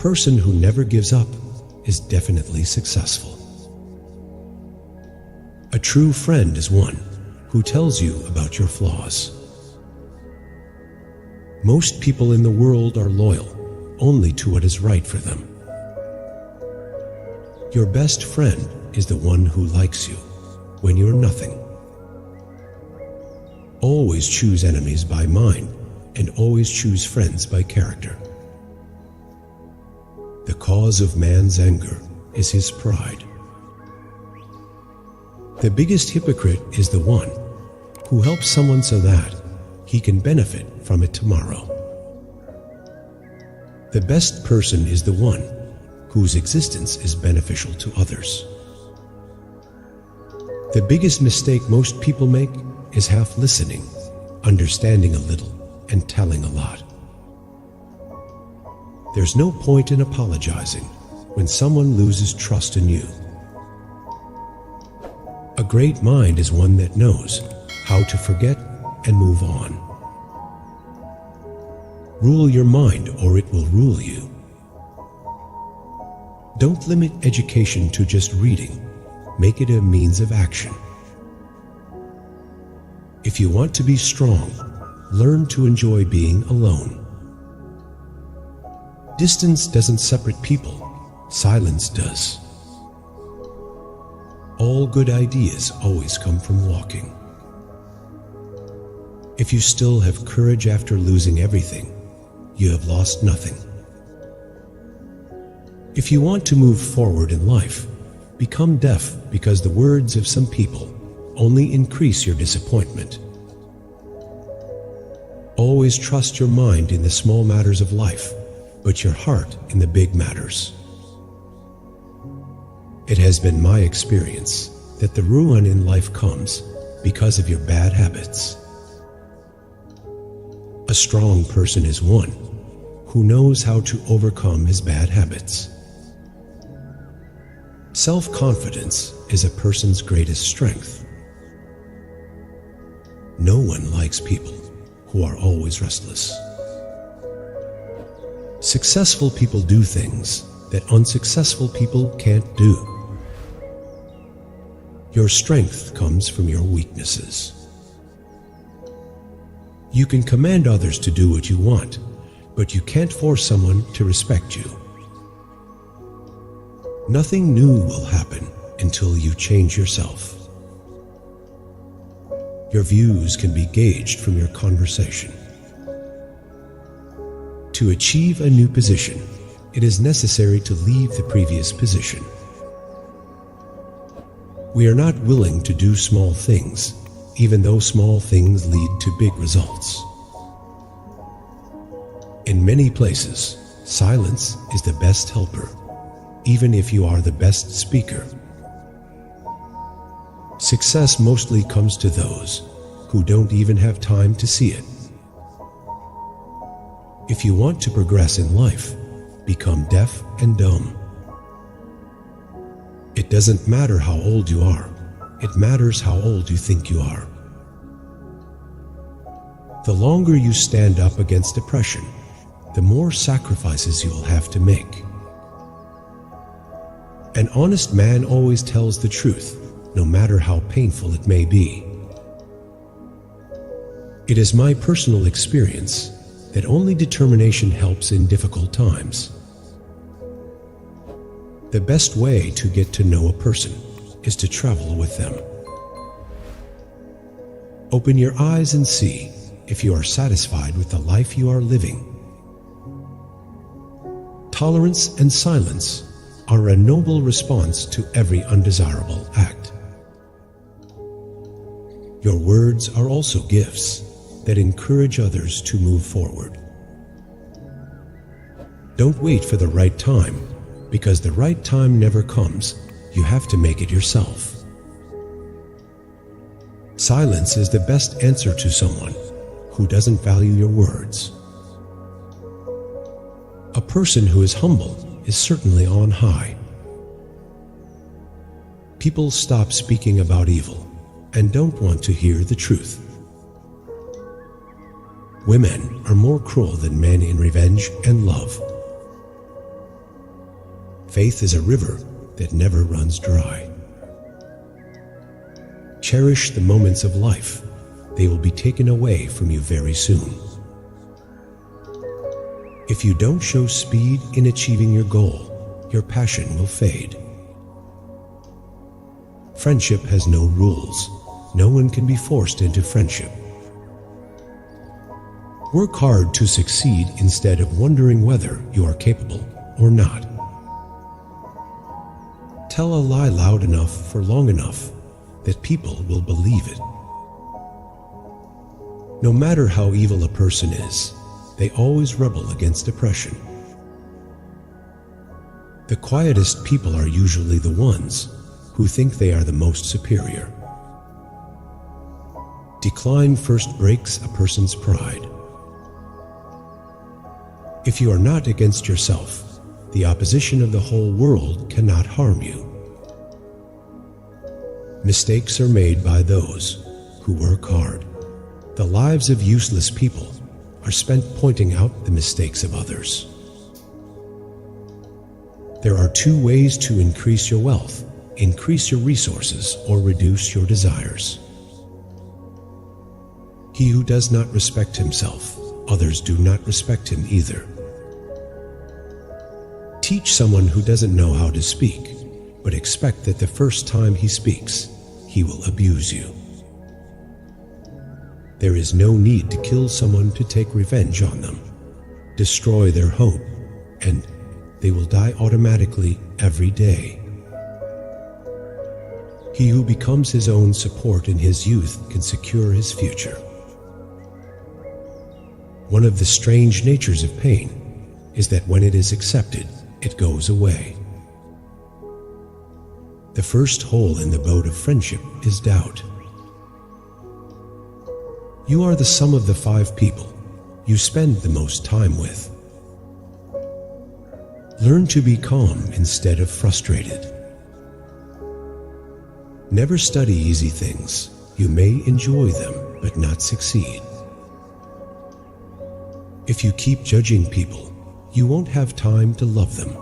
person who never gives up is definitely successful. A true friend is one who tells you about your flaws. Most people in the world are loyal only to what is right for them. Your best friend is the one who likes you when you're nothing. Always choose enemies by mind and always choose friends by character. The cause of man's anger is his pride. The biggest hypocrite is the one who helps someone so that he can benefit from it tomorrow. The best person is the one whose existence is beneficial to others. The biggest mistake most people make is half listening, understanding a little, and telling a lot. There's no point in apologizing when someone loses trust in you. A great mind is one that knows how to forget and move on. Rule your mind or it will rule you. Don't limit education to just reading. Make it a means of action. If you want to be strong, learn to enjoy being alone. Distance doesn't separate people, silence does. All good ideas always come from walking. If you still have courage after losing everything, you have lost nothing. If you want to move forward in life, become deaf because the words of some people only increase your disappointment. Always trust your mind in the small matters of life, but your heart in the big matters. It has been my experience that the ruin in life comes because of your bad habits. A strong person is one who knows how to overcome his bad habits. Self-confidence is a person's greatest strength. No one likes people who are always restless. Successful people do things that unsuccessful people can't do. Your strength comes from your weaknesses. You can command others to do what you want, but you can't force someone to respect you. Nothing new will happen until you change yourself. Your views can be gauged from your conversation. To achieve a new position, it is necessary to leave the previous position. We are not willing to do small things, even though small things lead to big results. In many places, silence is the best helper, even if you are the best speaker. Success mostly comes to those who don't even have time to see it. If you want to progress in life, become deaf and dumb. It doesn't matter how old you are, it matters how old you think you are. The longer you stand up against oppression, the more sacrifices you will have to make. An honest man always tells the truth, no matter how painful it may be. It is my personal experience that only determination helps in difficult times. The best way to get to know a person is to travel with them. Open your eyes and see if you are satisfied with the life you are living. Tolerance and silence are a noble response to every undesirable act. Your words are also gifts that encourage others to move forward. Don't wait for the right time, because the right time never comes. You have to make it yourself. Silence is the best answer to someone who doesn't value your words. A person who is humble is certainly on high. People stop speaking about evil and don't want to hear the truth. Women are more cruel than men in revenge and love. Faith is a river that never runs dry. Cherish the moments of life. They will be taken away from you very soon. If you don't show speed in achieving your goal, your passion will fade. Friendship has no rules. No one can be forced into friendship. Work hard to succeed instead of wondering whether you are capable or not. Tell a lie loud enough for long enough that people will believe it. No matter how evil a person is, they always rebel against oppression. The quietest people are usually the ones who think they are the most superior. Decline first breaks a person's pride. If you are not against yourself, the opposition of the whole world cannot harm you. Mistakes are made by those who work hard. The lives of useless people are spent pointing out the mistakes of others. There are two ways to increase your wealth: increase your resources or reduce your desires. He who does not respect himself, others do not respect him either. Teach someone who doesn't know how to speak, but expect that the first time he speaks, he will abuse you. There is no need to kill someone to take revenge on them. Destroy their hope, and they will die automatically every day. He who becomes his own support in his youth can secure his future. One of the strange natures of pain is that when it is accepted, it goes away. The first hole in the boat of friendship is doubt. You are the sum of the 5 people you spend the most time with. Learn to be calm instead of frustrated. Never study easy things. You may enjoy them, but not succeed. If you keep judging people, you won't have time to love them.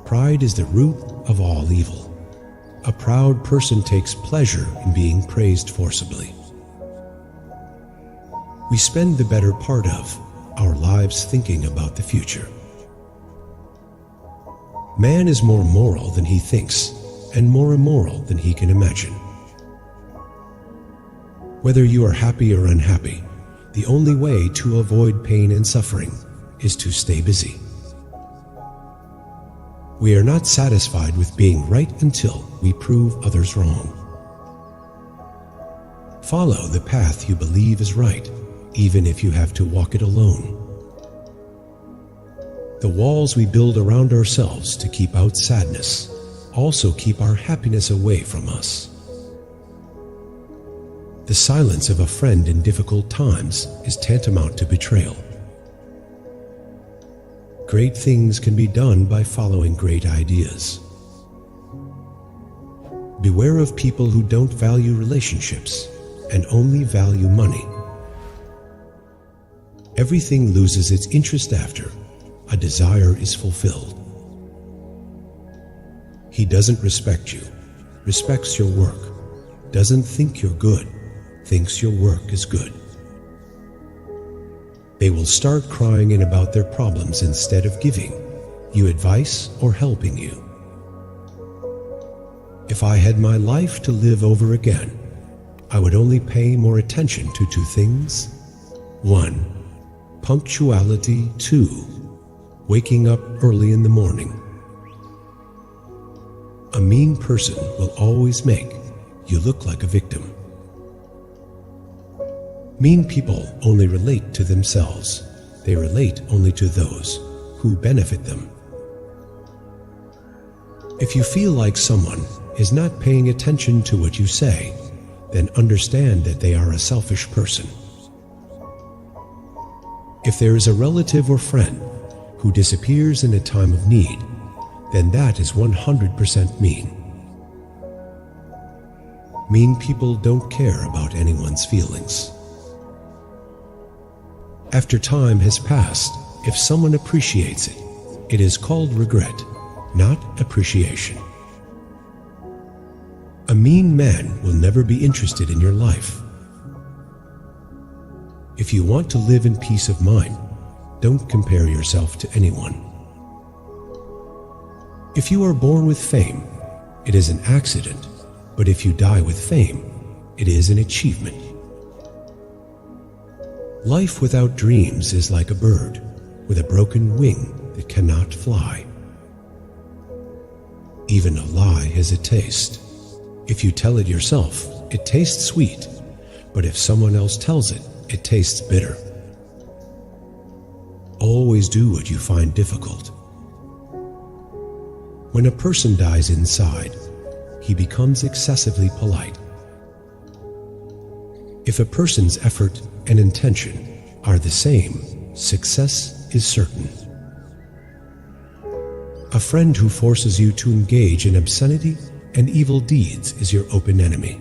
Pride is the root of all evil. A proud person takes pleasure in being praised forcibly. We spend the better part of our lives thinking about the future. Man is more moral than he thinks, and more immoral than he can imagine. Whether you are happy or unhappy, the only way to avoid pain and suffering is to stay busy. We are not satisfied with being right until we prove others wrong. Follow the path you believe is right, even if you have to walk it alone. The walls we build around ourselves to keep out sadness also keep our happiness away from us. The silence of a friend in difficult times is tantamount to betrayal. Great things can be done by following great ideas. Beware of people who don't value relationships and only value money. Everything loses its interest after a desire is fulfilled. He doesn't respect you, respects your work, doesn't think you're good, thinks your work is good. They will start crying in about their problems instead of giving you advice or helping you. If I had my life to live over again, I would only pay more attention to 2 things. 1. Punctuality. 2. Waking up early in the morning. A mean person will always make you look like a victim. Mean people only relate to themselves. They relate only to those who benefit them. If you feel like someone is not paying attention to what you say, then understand that they are a selfish person. If there is a relative or friend who disappears in a time of need, then that is 100% mean. Mean people don't care about anyone's feelings. After time has passed, if someone appreciates it, It is called regret, not appreciation. A mean man will never be interested in your life. If you want to live in peace of mind, don't compare yourself to anyone. If you are born with fame, it is an accident, but if you die with fame, it is an achievement. Life without dreams is like a bird with a broken wing that cannot fly. Even a lie has a taste. If you tell it yourself, it tastes sweet, but if someone else tells it, it tastes bitter. Always do what you find difficult. When a person dies inside, he becomes excessively polite. If a person's effort and intention are the same, success is certain. A friend who forces you to engage in obscenity and evil deeds is your open enemy.